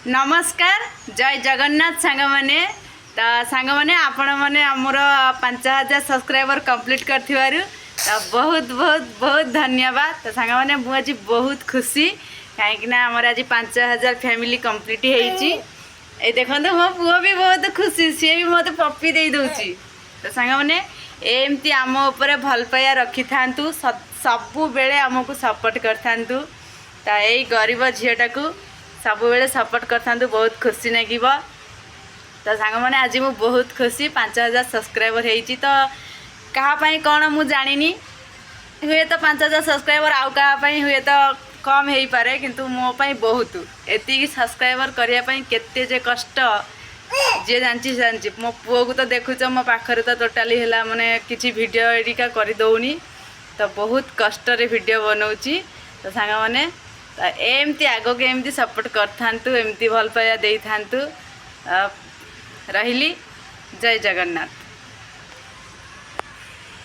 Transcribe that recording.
नमस्कार जय जगन्नाथ सांग मैंने तो सांग मैंने आपण मैंने आमर 5000 सब्सक्राइबर कंप्लीट कर बहुत बहुत बहुत धन्यवाद। तो सांग मैंने मुझे बहुत खुशी कहीं आमर आज 5000 फैमिली कंप्लीट हो देखो मो पुओ भी बहुत खुशी सी भी मत पप्पी दे दूची। तो सांग मैंने एमती आम उपर भल पाया रखी था सबु बेले आमको सपोर्ट कर था। तो यही गरीब झीटा को सब बेले सपोर्ट कर था बहुत खुशी लगे। तो सांग मैंने आज मु बहुत खुशी 5000 सब्सक्राइबर होती। तो कहाँपाई कौन मु जानी हुए तो 5000 सब्सक्राइबर आउ कहाँपाई हुए तो कम हो पारे किंतु मो पाई बहुत एति सब्सक्राइबर करने केते जे कष्ट जे जानची मो पुओ को तो देखुच मो पाखरे तो टोटाली है माने किसी वीडियो एडिका कर दौनी तो बहुत कष्ट रे वीडियो बनाऊँगी। तो सांग मैंने एमती आग के एमती सपोर्ट कर एमती भल पाया दे था। रही जय जगन्नाथ।